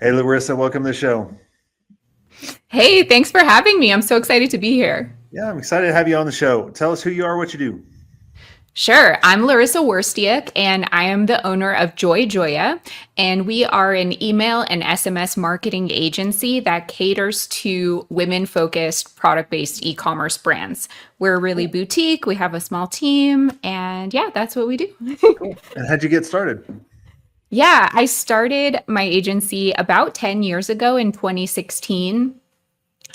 Hey, Laryssa, welcome to the show. Hey, thanks for having me. I'm so excited to be here. Yeah, I'm excited to have you on the show. Tell us who you are, what you do. Sure. I'm Laryssa Wirstiuk, and I am the owner of Joy Joya. And we are an email and SMS marketing agency that caters to women focused product based e commerce brands. We're really Cool, boutique, we have a small team, and yeah, that's what we do. cool. And how'd you get started? Yeah, I started my agency about 10 years ago in 2016.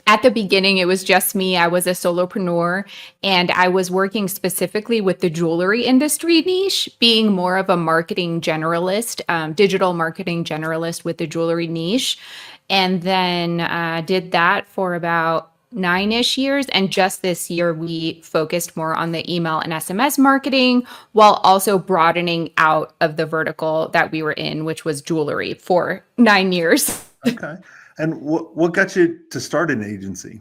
At the beginning, it was just me. I was a solopreneur and I was working specifically with the jewelry industry niche, being more of a marketing generalist, digital marketing generalist with the jewelry niche. And then did that for about 9-ish years. And just this year, we focused more on the email and SMS marketing while also broadening out of the vertical that we were in, which was jewelry for 9 years. Okay. And what got you to start an agency?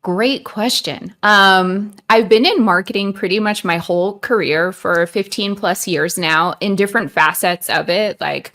Great question. I've been in marketing pretty much my whole career for 15 plus years now in different facets of it, like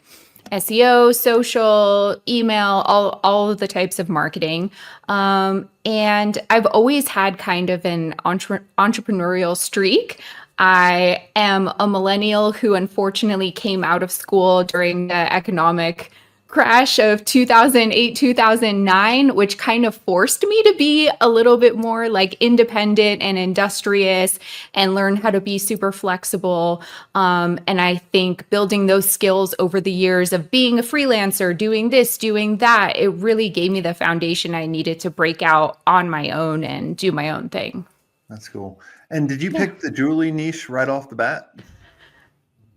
SEO, social, email, all of the types of marketing. And I've always had kind of an entrepreneurial streak. I am a millennial who unfortunately came out of school during the economic crash of 2008, 2009, which kind of forced me to be a little bit more like independent and industrious and learn how to be super flexible. And I think building those skills over the years of being a freelancer, doing this, doing that, it really gave me the foundation I needed to break out on my own and do my own thing. That's cool. And did you Yeah. pick the jewelry niche right off the bat?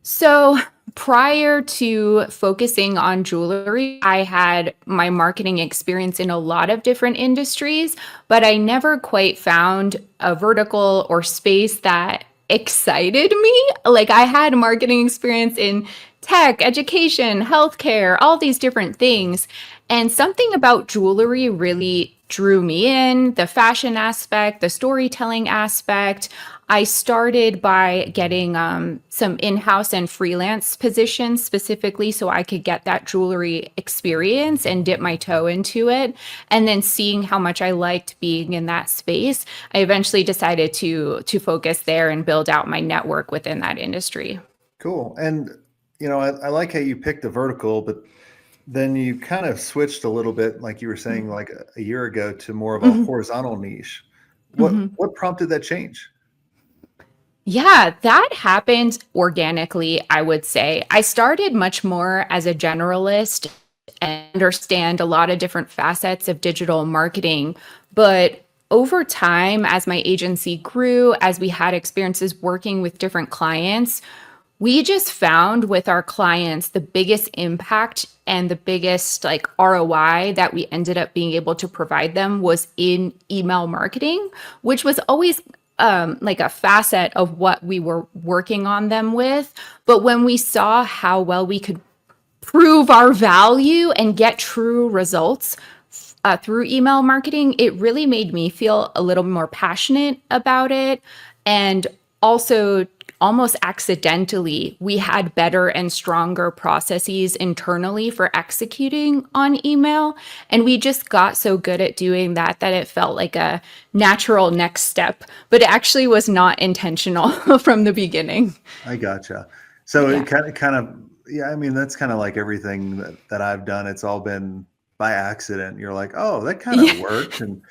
So prior to focusing on jewelry, I had my marketing experience in a lot of different industries, but I never quite found a vertical or space that excited me. Like I had marketing experience in tech, education, healthcare, all these different things. And something about jewelry really drew me in, the fashion aspect, the storytelling aspect. I started by getting some in house and freelance positions specifically so I could get that jewelry experience and dip my toe into it. And then seeing how much I liked being in that space, I eventually decided to focus there and build out my network within that industry. Cool. And, I like how you picked the vertical, but then you kind of switched a little bit, like you were saying, like a year ago to more of a Mhm. horizontal niche. What Mhm. what prompted that change? Yeah, that happened organically, I would say. I started much more as a generalist and understand a lot of different facets of digital marketing. But over time, as my agency grew, as we had experiences working with different clients, we just found with our clients the biggest impact and the biggest like ROI that we ended up being able to provide them was in email marketing, which was always like a facet of what we were working on them with. But when we saw how well we could prove our value and get true results through email marketing, it really made me feel a little more passionate about it. And also, almost accidentally, we had better and stronger processes internally for executing on email. And we just got so good at doing that that it felt like a natural next step, but it actually was not intentional from the beginning. I gotcha. So it Yeah. kind of, yeah, I mean, that's kind of like everything that I've done. It's all been by accident. You're like, oh, that kind of Yeah. worked. And,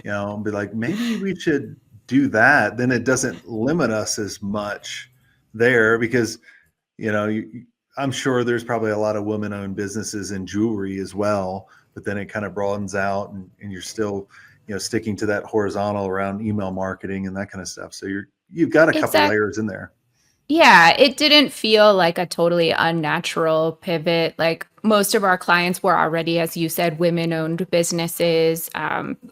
be like, maybe we should do that. Then it doesn't limit us as much there because, I'm sure there's probably a lot of women owned businesses in jewelry as well, but then it kind of broadens out and you're still, sticking to that horizontal around email marketing and that kind of stuff. So you've got a couple Exactly. layers in there. Yeah, it didn't feel like a totally unnatural pivot. Like most of our clients were already, as you said, women owned businesses,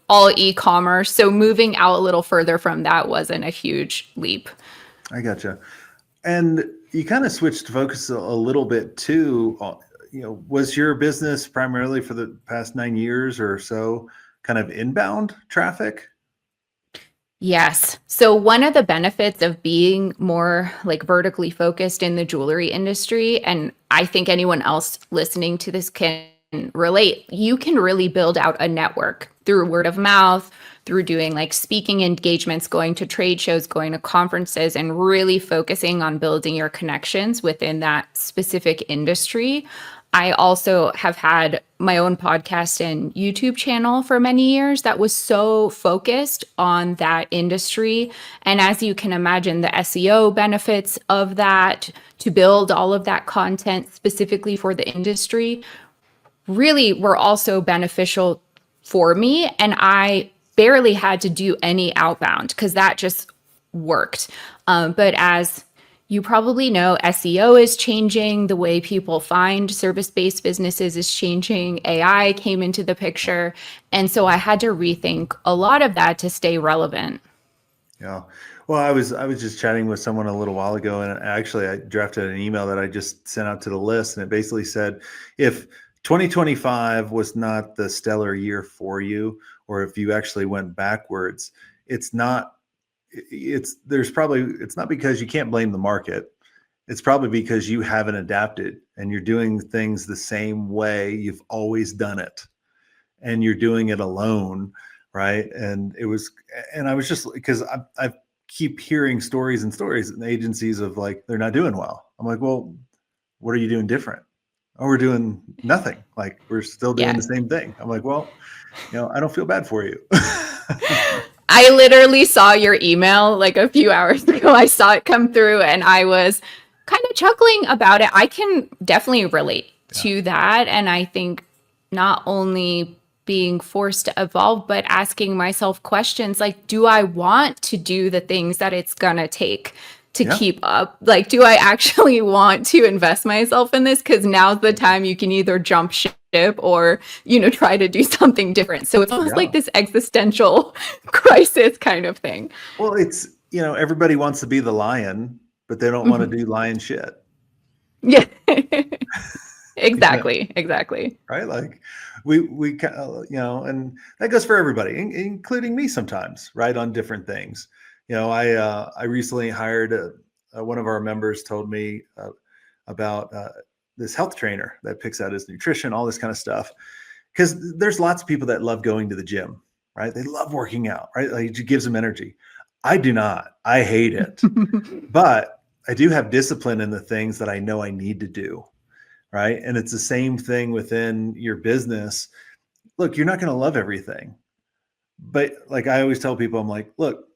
all e commerce. So moving out a little further from that wasn't a huge leap. I gotcha. And you kind of switched focus a little bit too. Was your business primarily for the past 9 years or so kind of inbound traffic? Yes. So one of the benefits of being more like vertically focused in the jewelry industry, and I think anyone else listening to this can relate, you can really build out a network through word of mouth, through doing like speaking engagements, going to trade shows, going to conferences, and really focusing on building your connections within that specific industry. I also have had my own podcast and YouTube channel for many years that was so focused on that industry. And as you can imagine, the SEO benefits of that to build all of that content specifically for the industry really were also beneficial for me. And I barely had to do any outbound because that just worked. But as you probably know, SEO is changing. The way people find service-based businesses is changing. AI came into the picture. And so I had to rethink a lot of that to stay relevant. Yeah. Well, I was just chatting with someone a little while ago, and actually I drafted an email that I just sent out to the list, and it basically said, if 2025 was not the stellar year for you, or if you actually went backwards, it's not it's not because you can't blame the market. It's probably because you haven't adapted and you're doing things the same way you've always done it, and you're doing it alone, right? And I was just, because I keep hearing stories and stories in agencies of like they're not doing well. I'm like, well, what are you doing different? Oh, we're doing nothing. Like we're still doing Yeah. the same thing. I'm like, well, I don't feel bad for you. I literally saw your email like a few hours ago. I saw it come through and I was kind of chuckling about it. I can definitely relate to that. And I think not only being forced to evolve, but asking myself questions like, do I want to do the things that it's going to take to Yeah. keep up? Like, do I actually want to invest myself in this? Because now's the time you can either jump ship or, try to do something different. So it's almost like this existential crisis kind of thing. Well, it's, everybody wants to be the lion, but they don't want to do lion shit. Yeah. Exactly. Exactly. Right? Like we and that goes for everybody, including me sometimes, right? On different things. I recently hired one of our members told me about this health trainer that picks out his nutrition, all this kind of stuff. Because there's lots of people that love going to the gym, right? They love working out, right? Like it gives them energy. I do not. I hate it. But I do have discipline in the things that I know I need to do, right? And it's the same thing within your business. Look, you're not going to love everything. But like I always tell people, I'm like, look,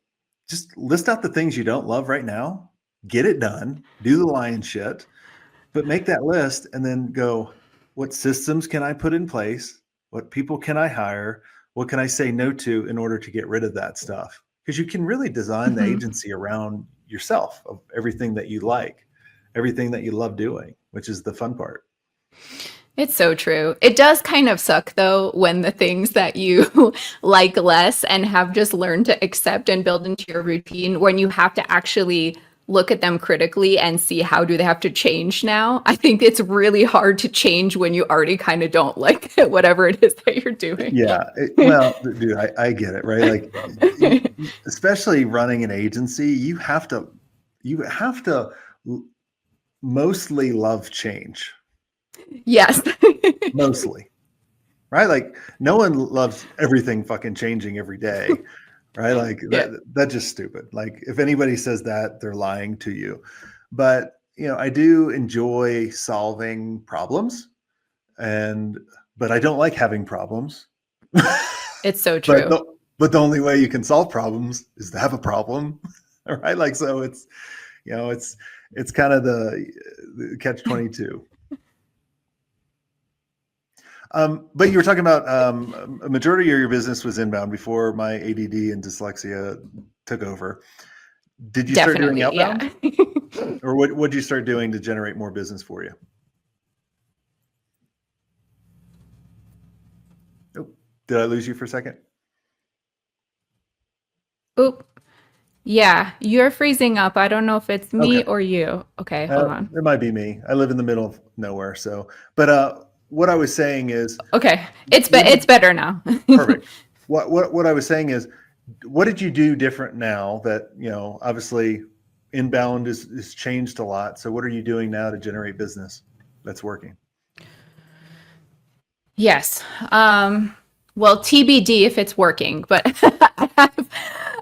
just list out the things you don't love right now, get it done, do the lion shit, but make that list and then go, what systems can I put in place? What people can I hire? What can I say no to in order to get rid of that stuff? Because you can really design the agency around yourself, of everything that you like, everything that you love doing, which is the fun part. It's so true. It does kind of suck though when the things that you like less and have just learned to accept and build into your routine, when you have to actually look at them critically and see how do they have to change now. I think it's really hard to change when you already kind of don't like whatever it is that you're doing. Yeah. Well, dude, I get it, right? Like, especially running an agency, you have to mostly love change. Yes. Mostly, right? Like no one loves everything fucking changing every day, right? Like that's just stupid. Like if anybody says that, they're lying to you. But I do enjoy solving problems, but I don't like having problems. It's so true. But the only way you can solve problems is to have a problem, right? Like so, it's it's kind of the catch-22. But you were talking about a majority of your business was inbound before my ADD and dyslexia took over. Did you start doing outbound? Yeah. Or what did you start doing to generate more business for you? Oh, did I lose you for a second? Oop. Yeah, you're freezing up. I don't know if it's me or you. Okay, hold on. It might be me. I live in the middle of nowhere, so. But what I was saying is. Okay, it's better now. Perfect. What I was saying is, what did you do different now that, obviously inbound is changed a lot. So what are you doing now to generate business that's working? Yes. Well, TBD if it's working, but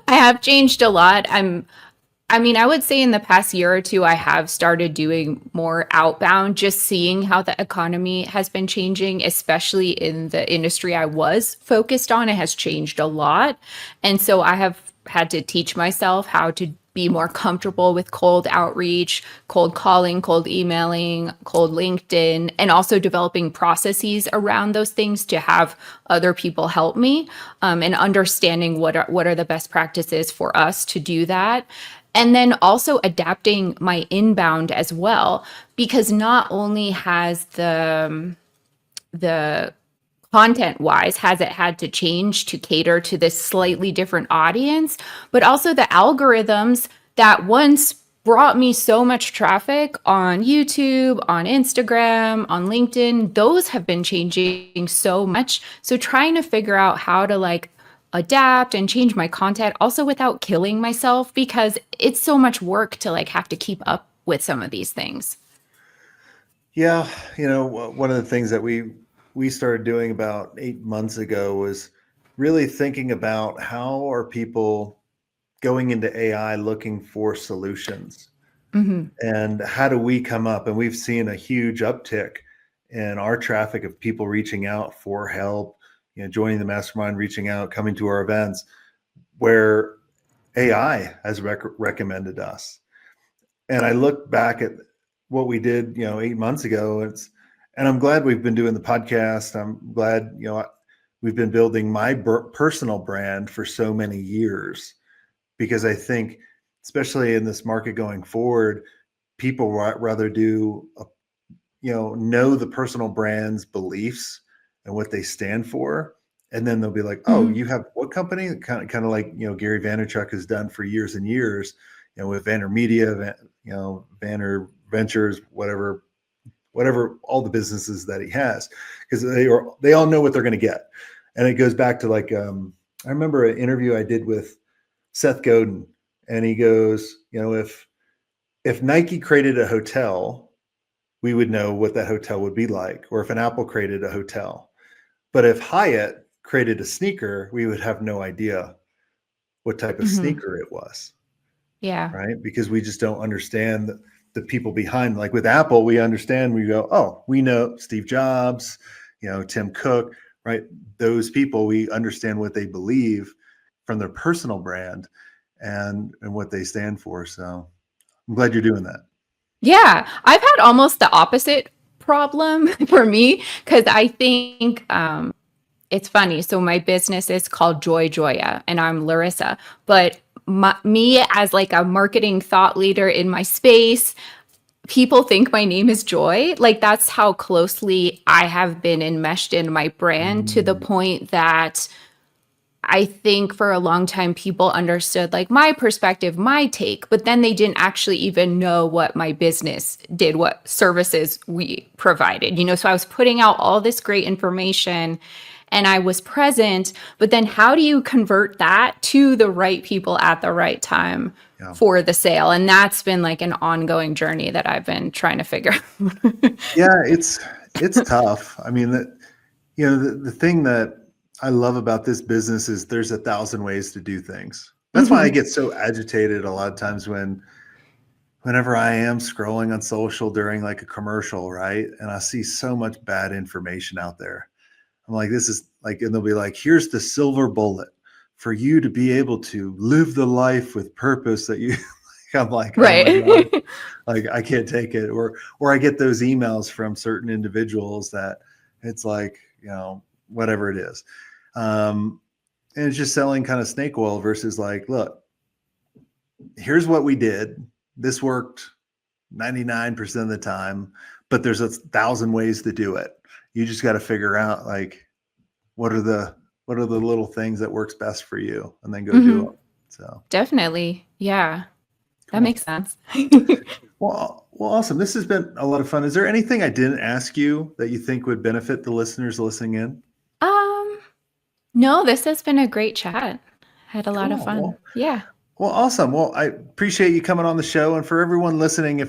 I have changed a lot. I mean, I would say in the past year or two, I have started doing more outbound, just seeing how the economy has been changing, especially in the industry I was focused on. It has changed a lot. And so I have had to teach myself how to be more comfortable with cold outreach, cold calling, cold emailing, cold LinkedIn, and also developing processes around those things to have other people help me, and understanding what are the best practices for us to do that. And then also adapting my inbound as well, because not only has the content wise has it had to change to cater to this slightly different audience, but also the algorithms that once brought me so much traffic on YouTube, on Instagram, on LinkedIn, those have been changing so much. So trying to figure out how to like adapt and change my content also without killing myself, because it's so much work to like have to keep up with some of these things. Yeah, one of the things that we started doing about 8 months ago was really thinking about how are people going into AI looking for solutions, Hmm. and how do we come up? And we've seen a huge uptick in our traffic of people reaching out for help, joining the mastermind, reaching out, coming to our events, where AI has recommended us. And I look back at what we did, 8 months ago. And I'm glad we've been doing the podcast. I'm glad, we've been building my personal brand for so many years, because I think, especially in this market going forward, people rather do, know the personal brand's beliefs and what they stand for. And then they'll be like, oh, Hmm. you have what company? Kind of like, Gary Vaynerchuk has done for years and years, with Vanner Media, Vanner Ventures, whatever, all the businesses that he has, because they all know what they're going to get. And it goes back to like, I remember an interview I did with Seth Godin, and he goes, if Nike created a hotel, we would know what that hotel would be like, or if an Apple created a hotel. But if Hyatt created a sneaker, we would have no idea what type of Hmm. sneaker it was, Yeah. right? Because we just don't understand the people behind. Like with Apple, we understand, we go, oh, we know Steve Jobs, Tim Cook, right? Those people, we understand what they believe from their personal brand and what they stand for. So I'm glad you're doing that. Yeah, I've had almost the opposite problem for me, because I think it's funny. So my business is called Joy Joya, and I'm Laryssa. But me as like a marketing thought leader in my space, people think my name is Joy. Like that's how closely I have been enmeshed in my brand, to the Mm, point that I think for a long time people understood like my perspective, my take, but then they didn't actually even know what my business did, what services we provided. So I was putting out all this great information and I was present, but then how do you convert that to the right people at the right time yeah. for the sale? And that's been like an ongoing journey that I've been trying to figure out. Yeah, it's tough. I mean, the thing that I love about this business is there's 1,000 ways to do things. That's why I Mhm. get so agitated a lot of times whenever I am scrolling on social during like a commercial, right? And I see so much bad information out there. I'm like, this is like, and they'll be like, here's the silver bullet for you to be able to live the life with purpose that you. I'm like, oh my God, Right. like I can't take it. Or I get those emails from certain individuals that it's like, whatever it is. Um, and it's just selling kind of snake oil versus like, look, here's what we did. This worked 99% of the time, but there's 1,000 ways to do it. You just got to figure out like what are the little things that works best for you, and then go do Hmm. them. So Definitely. Yeah, that cool. makes sense. Well, awesome. This has been a lot of fun. Is there anything I didn't ask you that you think would benefit the listeners listening in? Um, no, this has been a great chat. had a lot of Cool. fun. Well, Yeah. well, awesome. Well, I appreciate you coming on the show. And for everyone listening,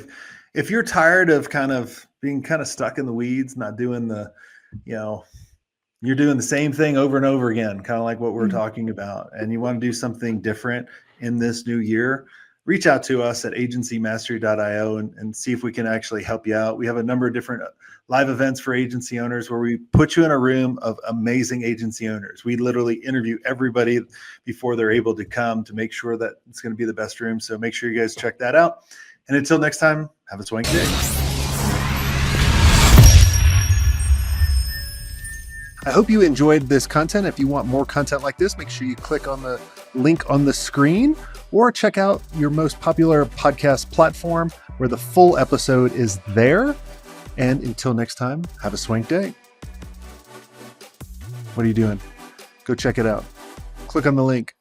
if you're tired of kind of being kind of stuck in the weeds, not doing the, you know, you're doing the same thing over and over again, kind of like what we're Mhm. talking about, and you want to do something different in this new year, reach out to us at agencymastery.io and see if we can actually help you out. We have a number of different live events for agency owners where we put you in a room of amazing agency owners. We literally interview everybody before they're able to come to make sure that it's going to be the best room. So make sure you guys check that out. And until next time, have a swanky day. I hope you enjoyed this content. If you want more content like this, make sure you click on the link on the screen or check out your most popular podcast platform where the full episode is there. And until next time, have a swank day. What are you doing? Go check it out. Click on the link.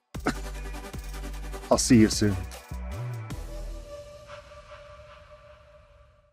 I'll see you soon.